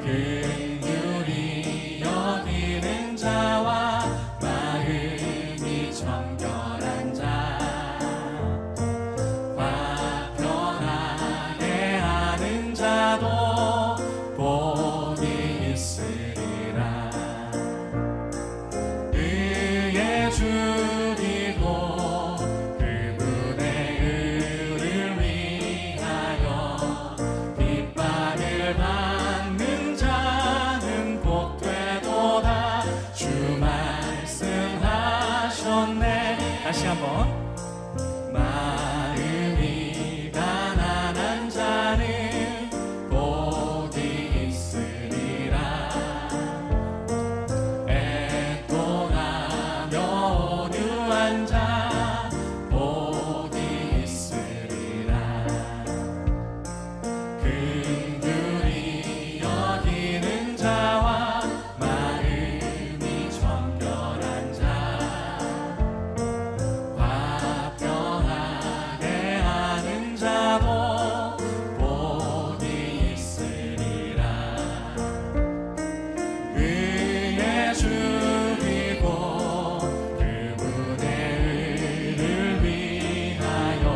긍휼히 여기는 자와 마음이 정결한 자, 화 편하게 하는 자도 복이 있으리라. 의에 줄이고 그분의 의를 위하여 빗방을 받는 자는 복되도다. 주 말씀하셨네. 다시 한번. 마음이 가난한 자는 복이 있으리라. 애통하며 온유한 자 복이 있으리라. 긍휼히 여기는 자와 마음이 정결한 자, 화 편하게 하는 자도 복이 있으리라. 의에 줄이고 그분의 의를 위하여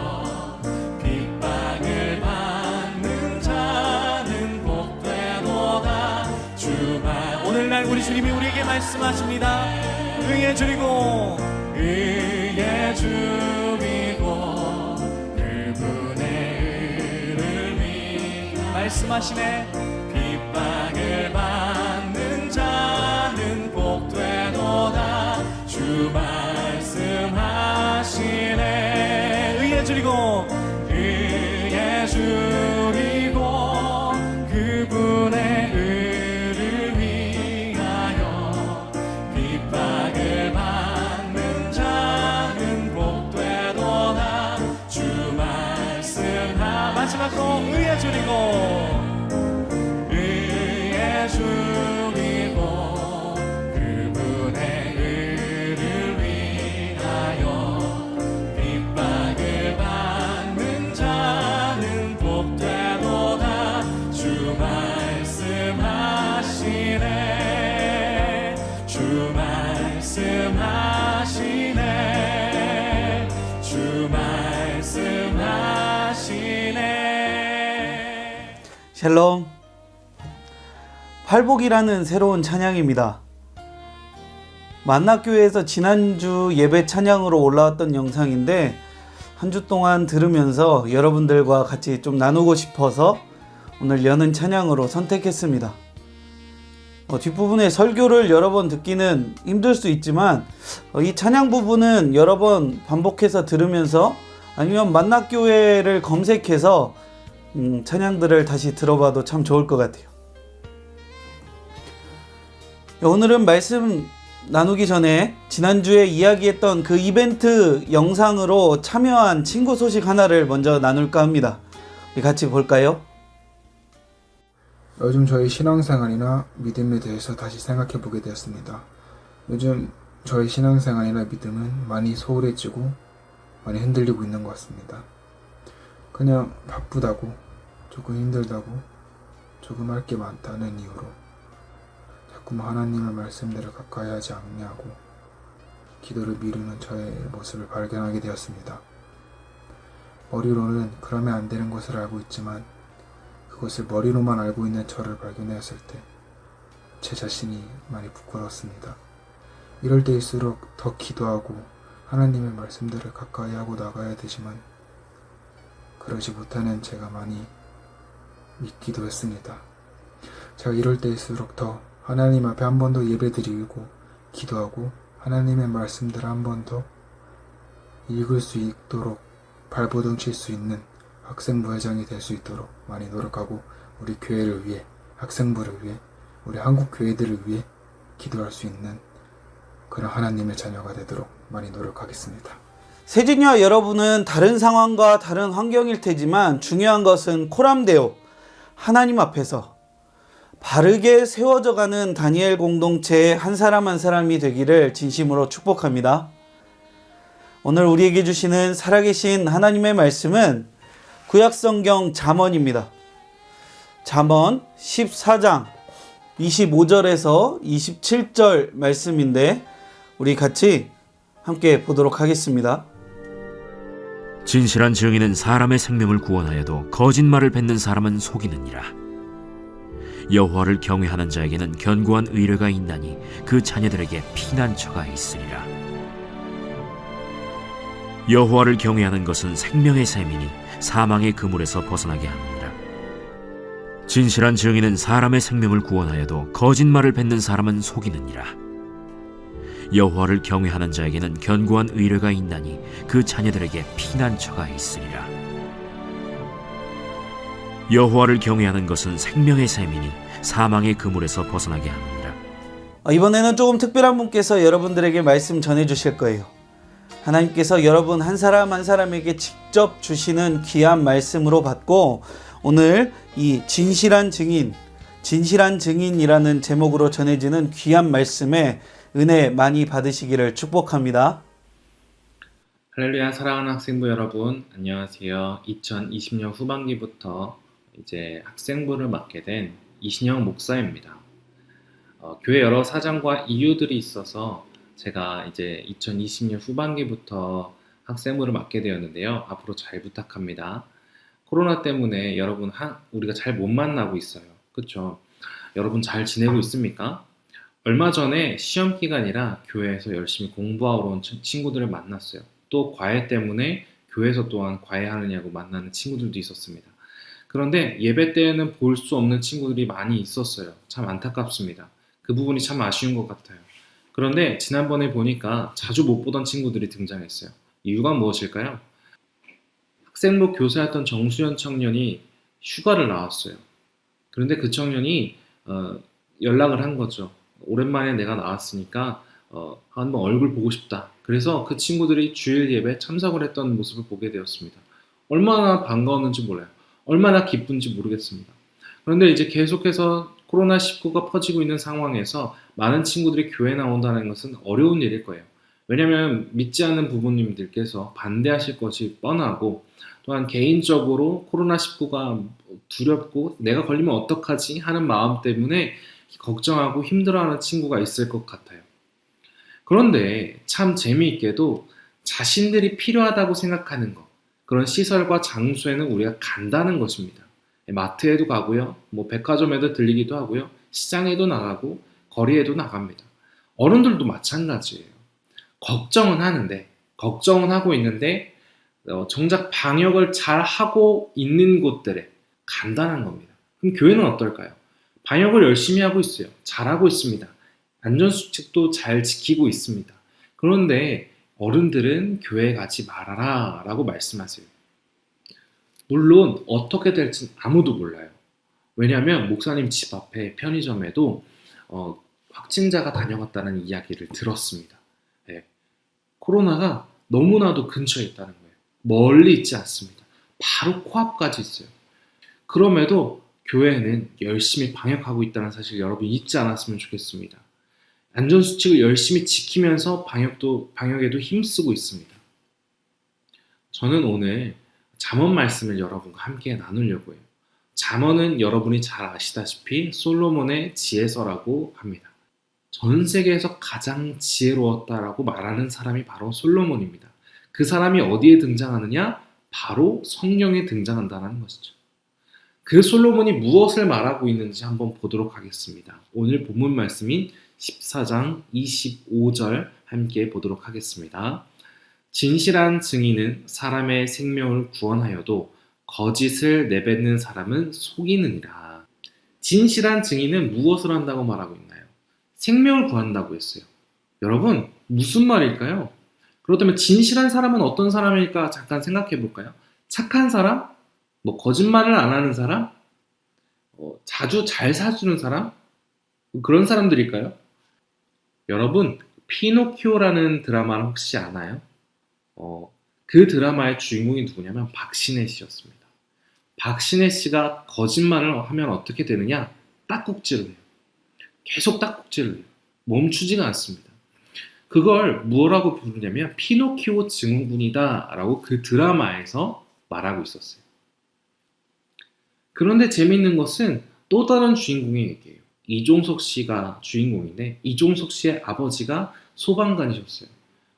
빗방을 받는 자는 복되도다. 주말 오늘날 우리 주님이 우리에게 말씀하십니다. 의에 줄이고 그분의 의를 위하여 말씀하시네. 빗방을 받는 자는 복되도다. 주 말씀하시네. 의에 줄이고 그분의 의를 위하여 빗방을 받는 자는 복되도다. 주 마지막으로 의에 줄이고 그분의 의를 위하여 빗방을 받는 자는 복되도다. 주 말씀하시네. 주 말씀하시네. 주 말씀하시네. 샬롬. 팔복이라는 새로운 찬양입니다. 만나교회에서 지난주 예배 찬양으로 올라왔던 영상인데 한 주 동안 들으면서 여러분들과 같이 좀 나누고 싶어서 오늘 여는 찬양으로 선택했습니다. 뒷부분의 설교를 여러 번 듣기는 힘들 수 있지만 이 찬양 부분은 여러 번 반복해서 들으면서 아니면 만나교회를 검색해서 찬양들을 다시 들어봐도 참 좋을 것 같아요. 오늘은 말씀 나누기 전에 지난주에 이야기했던 그 이벤트 영상으로 참여한 친구 소식 하나를 먼저 나눌까 합니다. 우리 같이 볼까요? 요즘 저희 신앙생활이나 믿음에 대해서 다시 생각해 보게 되었습니다. 요즘 저희 신앙생활이나 믿음은 많이 소홀해지고 많이 흔들리고 있는 것 같습니다. 그냥 바쁘다고, 조금 힘들다고, 조금 할 게 많다는 이유로 자꾸 하나님의 말씀대로 가까이 하지 않냐고 기도를 미루는 저의 모습을 발견하게 되었습니다. 머리로는 그러면 안 되는 것을 알고 있지만 그것을 머리로만 알고 있는 저를 발견했을 때 제 자신이 많이 부끄럽습니다. 이럴 때일수록 더 기도하고 하나님의 말씀들을 가까이 하고 나가야 되지만 그러지 못하는 제가 많이 있기도 했습니다. 제가 이럴 때일수록 더 하나님 앞에 한 번 더 예배드리고 기도하고 하나님의 말씀들을 한 번 더 읽을 수 있도록 발버둥 칠 수 있는 학생부 회장이 될 수 있도록 많이 노력하고 우리 교회를 위해, 학생부를 위해, 우리 한국 교회들을 위해 기도할 수 있는 그런 하나님의 자녀가 되도록 많이 노력하겠습니다. 세진이와 여러분은 다른 상황과 다른 환경일 테지만 중요한 것은 코람데오, 하나님 앞에서 바르게 세워져가는 다니엘 공동체의 한 사람 한 사람이 되기를 진심으로 축복합니다. 오늘 우리에게 주시는 살아계신 하나님의 말씀은 구약성경 잠언입니다. 잠언 14장 25절에서 27절 말씀인데 우리 같이 함께 보도록 하겠습니다. 진실한 증인은 사람의 생명을 구원하여도 거짓말을 뱉는 사람은 속이느니라. 여호와를 경외하는 자에게는 견고한 의뢰가 있나니 그 자녀들에게 피난처가 있으리라. 여호와를 경외하는 것은 생명의 샘이니 사망의 그물에서 벗어나게 하느니라. 진실한 증인은 사람의 생명을 구원하여도 거짓말을 뱉는 사람은 속이느니라. 여호와를 경외하는 자에게는 견고한 의뢰가 있나니 그 자녀들에게 피난처가 있으리라. 여호와를 경외하는 것은 생명의 샘이니 사망의 그물에서 벗어나게 하느니라. 이번에는 조금 특별한 분께서 여러분들에게 말씀 전해 주실 거예요. 하나님께서 여러분 한 사람 한 사람에게 직접 주시는 귀한 말씀으로 받고 오늘 이 진실한 증인이라는 제목으로 전해지는 귀한 말씀에 은혜 많이 받으시기를 축복합니다. 할렐루야. 사랑하는 학생부 여러분, 안녕하세요. 2020년 후반기부터 이제 학생부를 맡게 된 이신영 목사입니다. 교회 여러 사정과 이유들이 있어서 제가 이제 2020년 후반기부터 학생부를 맡게 되었는데요. 앞으로 잘 부탁합니다. 코로나 때문에 여러분 우리가 잘 못 만나고 있어요. 그렇죠? 여러분 잘 지내고 있습니까? 얼마 전에 시험 기간이라 교회에서 열심히 공부하러 온 친구들을 만났어요. 또 과외 때문에 교회에서 또한 과외하느냐고 만나는 친구들도 있었습니다. 그런데 예배 때에는 볼 수 없는 친구들이 많이 있었어요. 참 안타깝습니다. 그 부분이 참 아쉬운 것 같아요. 그런데 지난번에 보니까 자주 못 보던 친구들이 등장했어요. 이유가 무엇일까요? 학생부 교사였던 정수현 청년이 휴가를 나왔어요. 그런데 그 청년이 연락을 한 거죠. 오랜만에 내가 나왔으니까 한번 얼굴 보고 싶다. 그래서 그 친구들이 주일 예배에 참석을 했던 모습을 보게 되었습니다. 얼마나 반가웠는지 몰라요. 얼마나 기쁜지 모르겠습니다. 그런데 이제 계속해서 코로나19가 퍼지고 있는 상황에서 많은 친구들이 교회 나온다는 것은 어려운 일일 거예요. 왜냐하면 믿지 않는 부모님들께서 반대하실 것이 뻔하고 또한 개인적으로 코로나19가 두렵고 내가 걸리면 어떡하지 하는 마음 때문에 걱정하고 힘들어하는 친구가 있을 것 같아요. 그런데 참 재미있게도 자신들이 필요하다고 생각하는 것, 그런 시설과 장소에는 우리가 간다는 것입니다. 마트에도 가고요, 백화점에도 들리기도 하고요, 시장에도 나가고 거리에도 나갑니다. 어른들도 마찬가지예요. 걱정은 하고 있는데 정작 방역을 잘 하고 있는 곳들에 간다는 겁니다. 그럼 교회는 어떨까요? 방역을 열심히 하고 있어요. 잘하고 있습니다. 안전수칙도 잘 지키고 있습니다. 그런데 어른들은 교회 가지 말아라 라고 말씀하세요. 물론 어떻게 될지 아무도 몰라요. 왜냐하면 목사님 집 앞에 편의점에도 확진자가 다녀갔다는 이야기를 들었습니다. 네. 코로나가 너무나도 근처에 있다는 거예요. 멀리 있지 않습니다. 바로 코앞까지 있어요. 그럼에도 교회는 열심히 방역하고 있다는 사실 여러분 잊지 않았으면 좋겠습니다. 안전수칙을 열심히 지키면서 방역에도 힘쓰고 있습니다. 저는 오늘 잠언 말씀을 여러분과 함께 나누려고 해요. 잠언은 여러분이 잘 아시다시피 솔로몬의 지혜서라고 합니다. 전 세계에서 가장 지혜로웠다라고 말하는 사람이 바로 솔로몬입니다. 그 사람이 어디에 등장하느냐? 바로 성경에 등장한다는 것이죠. 그 솔로몬이 무엇을 말하고 있는지 한번 보도록 하겠습니다. 오늘 본문 말씀인 14장 25절 함께 보도록 하겠습니다. 진실한 증인은 사람의 생명을 구원하여도 거짓을 내뱉는 사람은 속이느니라. 진실한 증인은 무엇을 한다고 말하고 있나요? 생명을 구한다고 했어요. 여러분, 무슨 말일까요? 그렇다면 진실한 사람은 어떤 사람일까 잠깐 생각해 볼까요? 착한 사람? 거짓말을 안 하는 사람? 자주 잘 사주는 사람? 그런 사람들일까요? 여러분, 피노키오라는 드라마를 혹시 아나요? 그 드라마의 주인공이 누구냐면 박신혜 씨였습니다. 박신혜 씨가 거짓말을 하면 어떻게 되느냐? 딱꼭질을 해요. 계속 딱꼭질을 해요. 멈추지가 않습니다. 그걸 뭐라고 부르냐면 피노키오 증후군이다 라고 그 드라마에서 말하고 있었어요. 그런데 재밌는 것은 또 다른 주인공의 얘기예요. 이종석 씨가 주인공인데 이종석 씨의 아버지가 소방관이셨어요.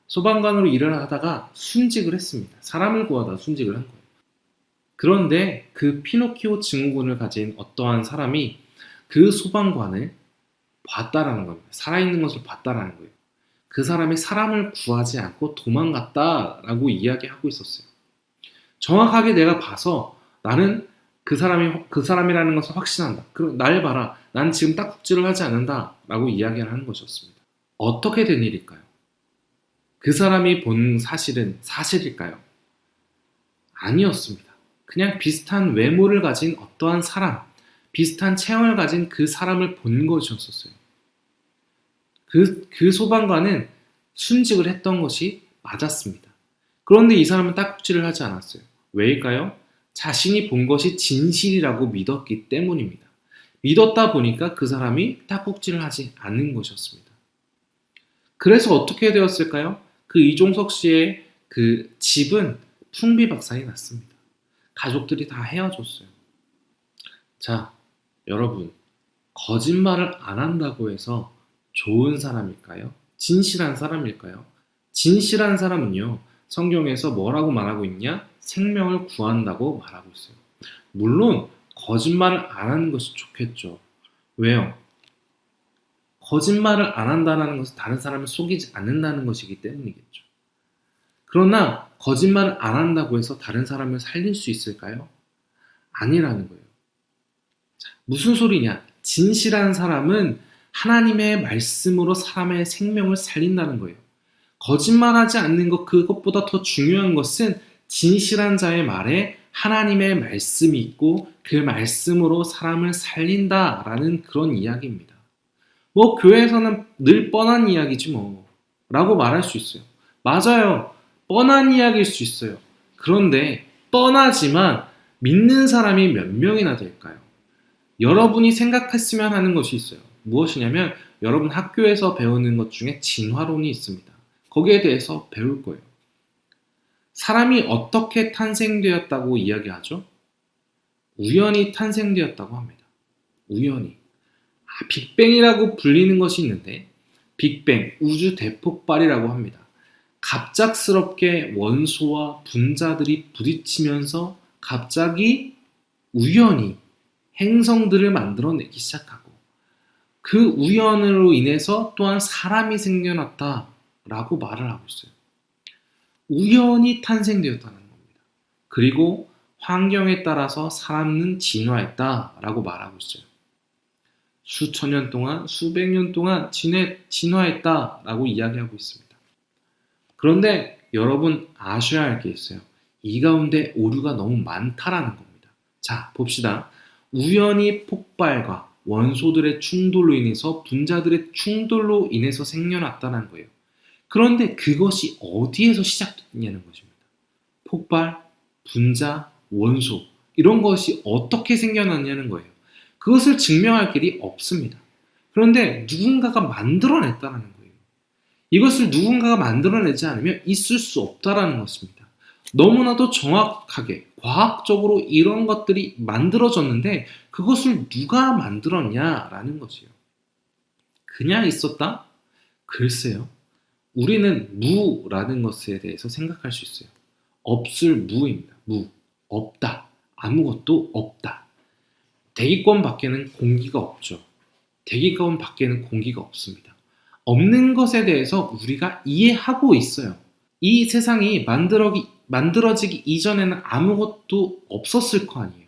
소방관으로 일을 하다가 순직을 했습니다. 사람을 구하다가 순직을 한 거예요. 그런데 그 피노키오 증후군을 가진 어떠한 사람이 그 소방관을 봤다라는 겁니다. 살아있는 것을 봤다라는 거예요. 그 사람이 사람을 구하지 않고 도망갔다라고 이야기하고 있었어요. 정확하게 내가 봐서 나는 그 사람이라는 것을 확신한다. 그럼 날 봐라. 난 지금 딱국질을 하지 않는다라고 이야기를 하는 것이었습니다. 어떻게 된 일일까요? 그 사람이 본 사실은 사실일까요? 아니었습니다. 그냥 비슷한 외모를 가진 어떠한 사람, 비슷한 체형을 가진 그 사람을 본 것이었어요. 그 소방관은 순직을 했던 것이 맞았습니다. 그런데 이 사람은 딱국질을 하지 않았어요. 왜일까요? 자신이 본 것이 진실이라고 믿었기 때문입니다. 믿었다 보니까 그 사람이 딱국질을 하지 않는 것이었습니다. 그래서 어떻게 되었을까요? 그 이종석 씨의 그 집은 풍비박산이 났습니다. 가족들이 다 헤어졌어요. 자, 여러분, 거짓말을 안 한다고 해서 좋은 사람일까요? 진실한 사람일까요? 진실한 사람은요, 성경에서 뭐라고 말하고 있냐? 생명을 구한다고 말하고 있어요. 물론 거짓말을 안 하는 것이 좋겠죠. 왜요? 거짓말을 안 한다는 것은 다른 사람을 속이지 않는다는 것이기 때문이겠죠. 그러나 거짓말을 안 한다고 해서 다른 사람을 살릴 수 있을까요? 아니라는 거예요. 자, 무슨 소리냐? 진실한 사람은 하나님의 말씀으로 사람의 생명을 살린다는 거예요. 거짓말하지 않는 것, 그것보다 더 중요한 것은 진실한 자의 말에 하나님의 말씀이 있고 그 말씀으로 사람을 살린다라는 그런 이야기입니다. 뭐 교회에서는 늘 뻔한 이야기지 뭐 라고 말할 수 있어요. 맞아요. 뻔한 이야기일 수 있어요. 그런데 뻔하지만 믿는 사람이 몇 명이나 될까요? 여러분이 생각했으면 하는 것이 있어요. 무엇이냐면 여러분 학교에서 배우는 것 중에 진화론이 있습니다. 거기에 대해서 배울 거예요. 사람이 어떻게 탄생되었다고 이야기하죠? 우연히 탄생되었다고 합니다. 우연히. 빅뱅이라고 불리는 것이 있는데 빅뱅, 우주 대폭발이라고 합니다. 갑작스럽게 원소와 분자들이 부딪히면서 갑자기 우연히 행성들을 만들어내기 시작하고 그 우연으로 인해서 또한 사람이 생겨났다라고 말을 하고 있어요. 우연히 탄생되었다는 겁니다. 그리고 환경에 따라서 사람은 진화했다라고 말하고 있어요. 수천 년 동안, 수백 년 동안 진화했다라고 이야기하고 있습니다. 그런데 여러분 아셔야 할 게 있어요. 이 가운데 오류가 너무 많다라는 겁니다. 자, 봅시다. 우연히 폭발과 원소들의 충돌로 인해서 분자들의 충돌로 인해서 생겨났다는 거예요. 그런데 그것이 어디에서 시작됐냐는 것입니다. 폭발, 분자, 원소 이런 것이 어떻게 생겨났냐는 거예요. 그것을 증명할 길이 없습니다. 그런데 누군가가 만들어냈다는 거예요. 이것을 누군가가 만들어내지 않으면 있을 수 없다라는 것입니다. 너무나도 정확하게 과학적으로 이런 것들이 만들어졌는데 그것을 누가 만들었냐라는 것이에요. 그냥 있었다? 글쎄요. 우리는 무라는 것에 대해서 생각할 수 있어요. 없을 무입니다. 무. 없다. 아무것도 없다. 대기권 밖에는 공기가 없죠. 대기권 밖에는 공기가 없습니다. 없는 것에 대해서 우리가 이해하고 있어요. 이 세상이 만들어지기 이전에는 아무것도 없었을 거 아니에요.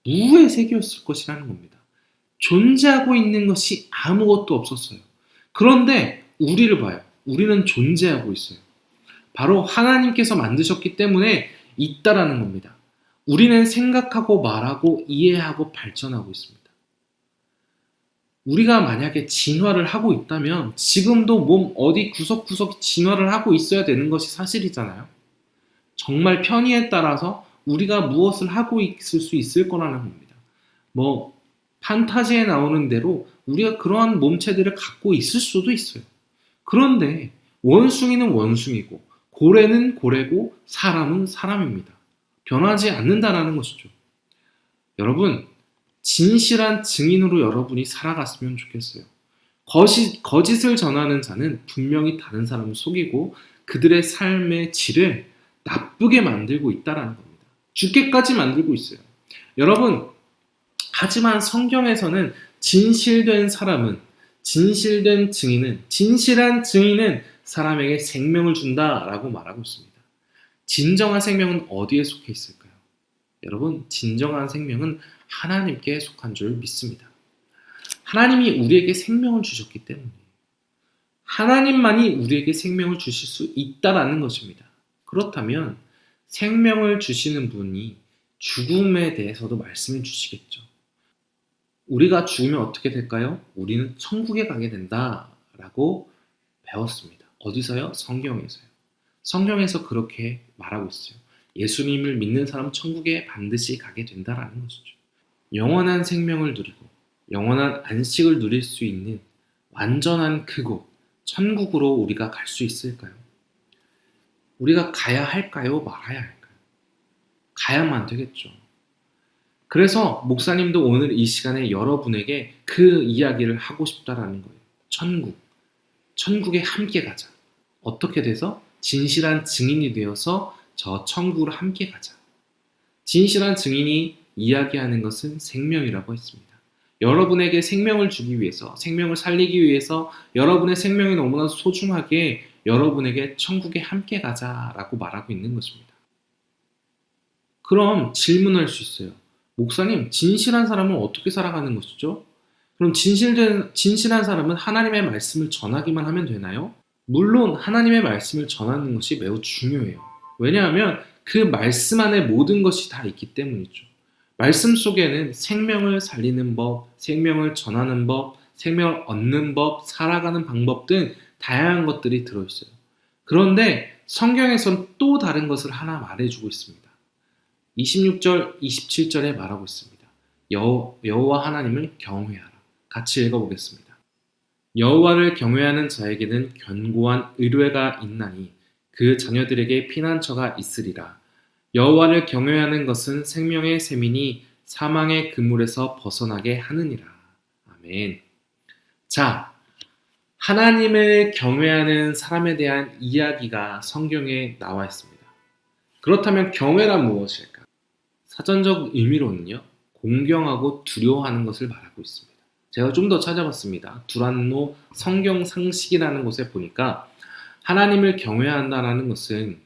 무의 세계였을 것이라는 겁니다. 존재하고 있는 것이 아무것도 없었어요. 그런데 우리를 봐요. 우리는 존재하고 있어요. 바로 하나님께서 만드셨기 때문에 있다라는 겁니다. 우리는 생각하고 말하고 이해하고 발전하고 있습니다. 우리가 만약에 진화를 하고 있다면 지금도 몸 어디 구석구석 진화를 하고 있어야 되는 것이 사실이잖아요. 정말 편의에 따라서 우리가 무엇을 하고 있을 수 있을 거라는 겁니다. 뭐 판타지에 나오는 대로 우리가 그러한 몸체들을 갖고 있을 수도 있어요. 그런데 원숭이는 원숭이고 고래는 고래고 사람은 사람입니다. 변하지 않는다라는 것이죠. 여러분, 진실한 증인으로 여러분이 살아갔으면 좋겠어요. 거짓을 전하는 자는 분명히 다른 사람을 속이고 그들의 삶의 질을 나쁘게 만들고 있다는 겁니다. 죽게까지 만들고 있어요. 여러분, 하지만 성경에서는 진실된 진실한 증인은 사람에게 생명을 준다라고 말하고 있습니다. 진정한 생명은 어디에 속해 있을까요? 여러분, 진정한 생명은 하나님께 속한 줄 믿습니다. 하나님이 우리에게 생명을 주셨기 때문에 하나님만이 우리에게 생명을 주실 수 있다라는 것입니다. 그렇다면 생명을 주시는 분이 죽음에 대해서도 말씀해 주시겠죠. 우리가 죽으면 어떻게 될까요? 우리는 천국에 가게 된다라고 배웠습니다. 어디서요? 성경에서요. 성경에서 그렇게 말하고 있어요. 예수님을 믿는 사람은 천국에 반드시 가게 된다라는 것이죠. 영원한 생명을 누리고 영원한 안식을 누릴 수 있는 완전한 그곳, 천국으로 우리가 갈 수 있을까요? 우리가 가야 할까요? 말아야 할까요? 가야만 되겠죠. 그래서 목사님도 오늘 이 시간에 여러분에게 그 이야기를 하고 싶다라는 거예요. 천국에 함께 가자. 어떻게 돼서? 진실한 증인이 되어서 저 천국으로 함께 가자. 진실한 증인이 이야기하는 것은 생명이라고 했습니다. 여러분에게 생명을 주기 위해서, 생명을 살리기 위해서 여러분의 생명이 너무나 소중하게 여러분에게 천국에 함께 가자라고 말하고 있는 것입니다. 그럼 질문할 수 있어요. 목사님, 진실한 사람은 어떻게 살아가는 것이죠? 그럼 진실한 사람은 하나님의 말씀을 전하기만 하면 되나요? 물론 하나님의 말씀을 전하는 것이 매우 중요해요. 왜냐하면 그 말씀 안에 모든 것이 다 있기 때문이죠. 말씀 속에는 생명을 살리는 법, 생명을 전하는 법, 생명을 얻는 법, 살아가는 방법 등 다양한 것들이 들어있어요. 그런데 성경에선 또 다른 것을 하나 말해주고 있습니다. 26절, 27절에 말하고 있습니다. 여호와 하나님을 경외하라. 같이 읽어보겠습니다. 여호와를 경외하는 자에게는 견고한 의뢰가 있나니 그 자녀들에게 피난처가 있으리라. 여호와를 경외하는 것은 생명의 셈이니 사망의 그물에서 벗어나게 하느니라. 아멘. 자, 하나님을 경외하는 사람에 대한 이야기가 성경에 나와 있습니다. 그렇다면 경외란 무엇일까? 사전적 의미로는요, 공경하고 두려워하는 것을 말하고 있습니다. 제가 좀 더 찾아봤습니다. 두란노 성경 상식이라는 곳에 보니까 하나님을 경외한다는 것은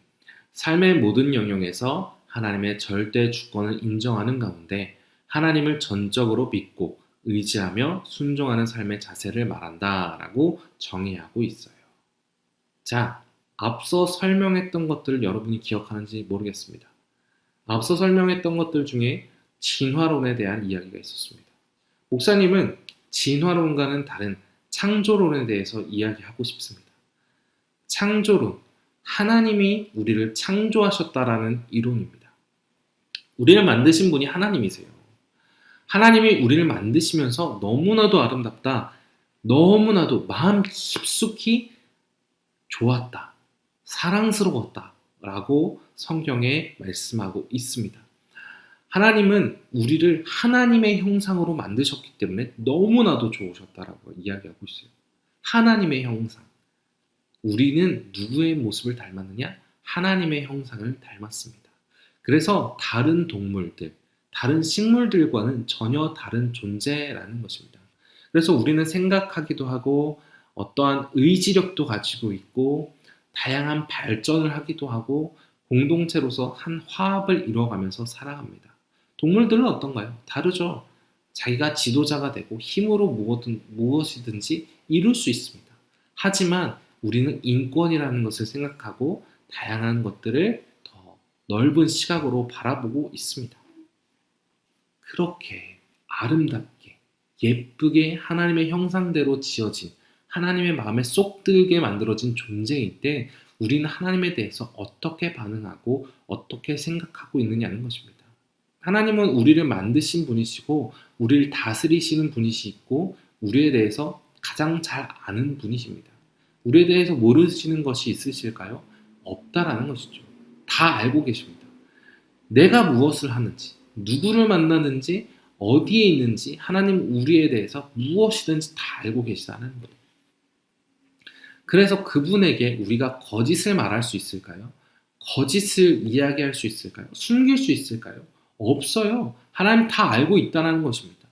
삶의 모든 영역에서 하나님의 절대 주권을 인정하는 가운데 하나님을 전적으로 믿고 의지하며 순종하는 삶의 자세를 말한다라고 정의하고 있어요. 자, 앞서 설명했던 것들 여러분이 기억하는지 모르겠습니다. 앞서 설명했던 것들 중에 진화론에 대한 이야기가 있었습니다. 목사님은 진화론과는 다른 창조론에 대해서 이야기하고 싶습니다. 창조론, 하나님이 우리를 창조하셨다라는 이론입니다. 우리를 만드신 분이 하나님이세요. 하나님이 우리를 만드시면서 너무나도 아름답다, 너무나도 마음 깊숙이 좋았다, 사랑스러웠다 라고 성경에 말씀하고 있습니다. 하나님은 우리를 하나님의 형상으로 만드셨기 때문에 너무나도 좋으셨다라고 이야기하고 있어요. 하나님의 형상. 우리는 누구의 모습을 닮았느냐? 하나님의 형상을 닮았습니다. 그래서 다른 동물들, 다른 식물들과는 전혀 다른 존재라는 것입니다. 그래서 우리는 생각하기도 하고 어떠한 의지력도 가지고 있고 다양한 발전을 하기도 하고 공동체로서 한 화합을 이루어가면서 살아갑니다. 동물들은 어떤가요? 다르죠. 자기가 지도자가 되고 힘으로 무엇이든지 이룰 수 있습니다. 하지만 우리는 인권이라는 것을 생각하고 다양한 것들을 더 넓은 시각으로 바라보고 있습니다. 그렇게 아름답게 예쁘게 하나님의 형상대로 지어진 하나님의 마음에 쏙 들게 만들어진 존재일 때 우리는 하나님에 대해서 어떻게 반응하고 어떻게 생각하고 있느냐는 것입니다. 하나님은 우리를 만드신 분이시고 우리를 다스리시는 분이시고 우리에 대해서 가장 잘 아는 분이십니다. 우리에 대해서 모르시는 것이 있으실까요? 없다라는 것이죠. 다 알고 계십니다. 내가 무엇을 하는지, 누구를 만나는지 어디에 있는지 하나님 우리에 대해서 무엇이든지 다 알고 계시다는 거예요. 그래서 그분에게 우리가 거짓을 말할 수 있을까요? 거짓을 이야기할 수 있을까요? 숨길 수 있을까요? 없어요. 하나님 다 알고 있다는 것입니다.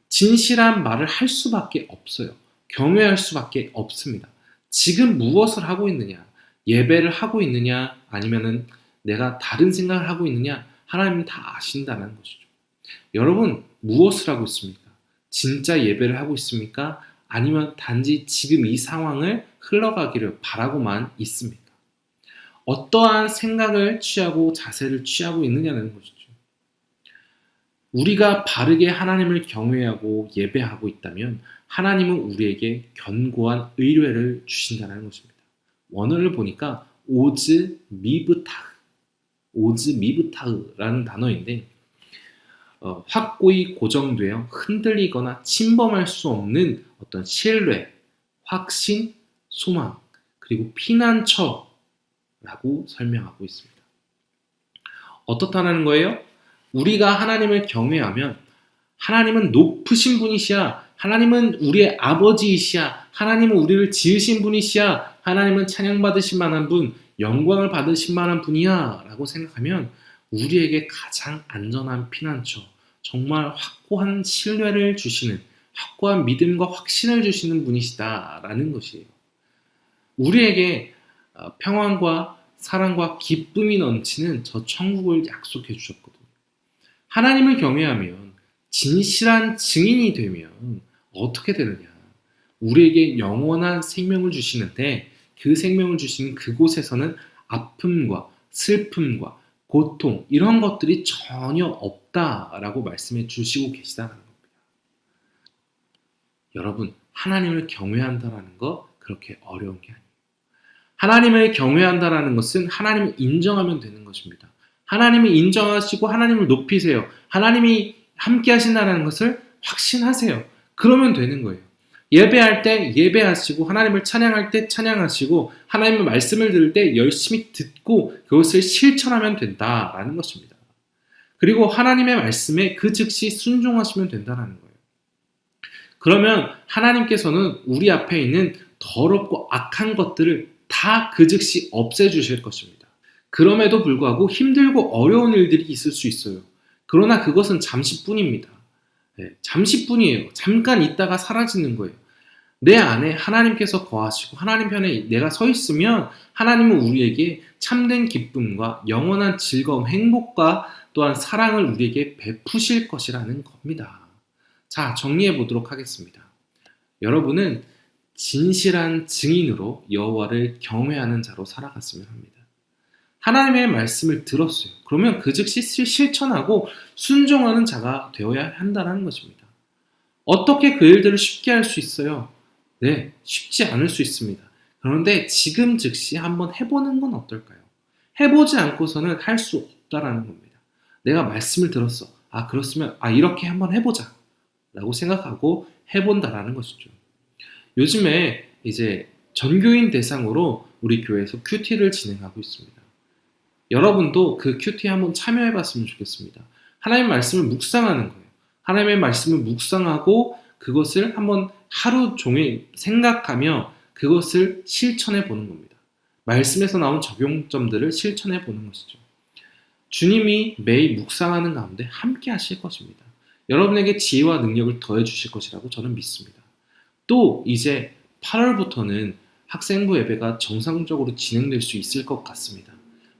진실한 말을 할 수밖에 없어요. 경외할 수밖에 없습니다. 지금 무엇을 하고 있느냐? 예배를 하고 있느냐? 아니면은 내가 다른 생각을 하고 있느냐? 하나님은 다 아신다는 것이죠. 여러분, 무엇을 하고 있습니까? 진짜 예배를 하고 있습니까? 아니면 단지 지금 이 상황을 흘러가기를 바라고만 있습니까? 어떠한 생각을 취하고 자세를 취하고 있느냐는 것이죠. 우리가 바르게 하나님을 경외하고 예배하고 있다면 하나님은 우리에게 견고한 의뢰를 주신다는 것입니다. 원어를 보니까 오즈 미브타흐라는 단어인데 확고히 고정되어 흔들리거나 침범할 수 없는 어떤 신뢰, 확신, 소망, 그리고 피난처라고 설명하고 있습니다. 어떻다는 거예요? 우리가 하나님을 경외하면 하나님은 높으신 분이시야, 하나님은 우리의 아버지이시야, 하나님은 우리를 지으신 분이시야, 하나님은 찬양받으실 만한 분, 영광을 받으실 만한 분이야 라고 생각하면 우리에게 가장 안전한 피난처, 정말 확고한 신뢰를 주시는, 확고한 믿음과 확신을 주시는 분이시다라는 것이에요. 우리에게 평안과 사랑과 기쁨이 넘치는 저 천국을 약속해 주셨거든요. 하나님을 경외하면, 진실한 증인이 되면 어떻게 되느냐? 우리에게 영원한 생명을 주시는데 그 생명을 주시는 그곳에서는 아픔과 슬픔과 고통 이런 것들이 전혀 없다라고 말씀해 주시고 계시다는 겁니다. 여러분, 하나님을 경외한다는 거 그렇게 어려운 게 아니에요. 하나님을 경외한다는 것은 하나님을 인정하면 되는 것입니다. 하나님을 인정하시고 하나님을 높이세요. 하나님이 함께 하신다는 것을 확신하세요. 그러면 되는 거예요. 예배할 때 예배하시고 하나님을 찬양할 때 찬양하시고 하나님의 말씀을 들을 때 열심히 듣고 그것을 실천하면 된다라는 것입니다. 그리고 하나님의 말씀에 그 즉시 순종하시면 된다는 거예요. 그러면 하나님께서는 우리 앞에 있는 더럽고 악한 것들을 다 그 즉시 없애주실 것입니다. 그럼에도 불구하고 힘들고 어려운 일들이 있을 수 있어요. 그러나 그것은 잠시뿐입니다. 잠시뿐이에요. 잠깐 있다가 사라지는 거예요. 내 안에 하나님께서 거하시고 하나님 편에 내가 서 있으면 하나님은 우리에게 참된 기쁨과 영원한 즐거움, 행복과 또한 사랑을 우리에게 베푸실 것이라는 겁니다. 자, 정리해 보도록 하겠습니다. 여러분은 진실한 증인으로 여호와를 경외하는 자로 살아갔으면 합니다. 하나님의 말씀을 들었어요. 그러면 그 즉시 실천하고 순종하는 자가 되어야 한다는 것입니다. 어떻게 그 일들을 쉽게 할 수 있어요? 네, 쉽지 않을 수 있습니다. 그런데 지금 즉시 한번 해보는 건 어떨까요? 해보지 않고서는 할 수 없다라는 겁니다. 내가 말씀을 들었어. 그렇으면 이렇게 한번 해보자 라고 생각하고 해본다라는 것이죠. 요즘에 이제 전교인 대상으로 우리 교회에서 큐티를 진행하고 있습니다. 여러분도 그 큐티에 한번 참여해봤으면 좋겠습니다. 하나님의 말씀을 묵상하는 거예요. 하나님의 말씀을 묵상하고 그것을 한번 하루 종일 생각하며 그것을 실천해 보는 겁니다. 말씀에서 나온 적용점들을 실천해 보는 것이죠. 주님이 매일 묵상하는 가운데 함께 하실 것입니다. 여러분에게 지혜와 능력을 더해 주실 것이라고 저는 믿습니다. 또 이제 8월부터는 학생부 예배가 정상적으로 진행될 수 있을 것 같습니다.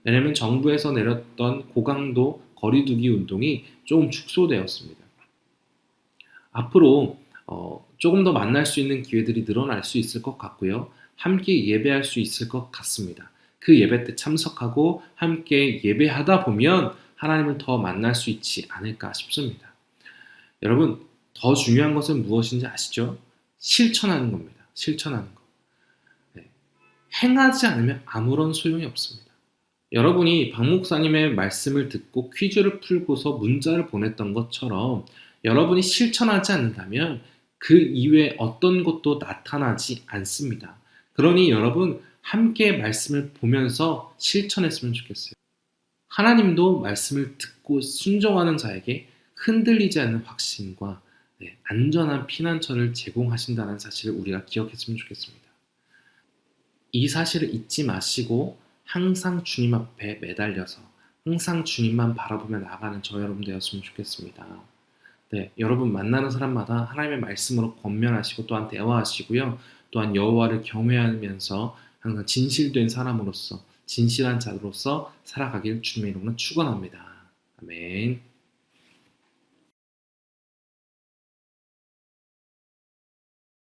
왜냐하면 정부에서 내렸던 고강도 거리두기 운동이 조금 축소되었습니다. 앞으로 조금 더 만날 수 있는 기회들이 늘어날 수 있을 것 같고요. 함께 예배할 수 있을 것 같습니다. 그 예배 때 참석하고 함께 예배하다 보면 하나님을 더 만날 수 있지 않을까 싶습니다. 여러분, 더 중요한 것은 무엇인지 아시죠? 실천하는 겁니다. 실천하는 거. 행하지 않으면 아무런 소용이 없습니다. 여러분이 박 목사님의 말씀을 듣고 퀴즈를 풀고서 문자를 보냈던 것처럼 여러분이 실천하지 않는다면 그 이외에 어떤 것도 나타나지 않습니다. 그러니 여러분 함께 말씀을 보면서 실천했으면 좋겠어요. 하나님도 말씀을 듣고 순종하는 자에게 흔들리지 않는 확신과 안전한 피난처를 제공하신다는 사실을 우리가 기억했으면 좋겠습니다. 이 사실을 잊지 마시고 항상 주님 앞에 매달려서 항상 주님만 바라보며 나아가는 저 여러분 되었으면 좋겠습니다. 여러분 만나는 사람마다 하나님의 말씀으로 권면하시고 또한 대화하시고요. 또한 여호와를 경외하면서 항상 진실된 사람으로서 진실한 자로서 살아가길 주님의 이름으로 축원합니다. 아멘.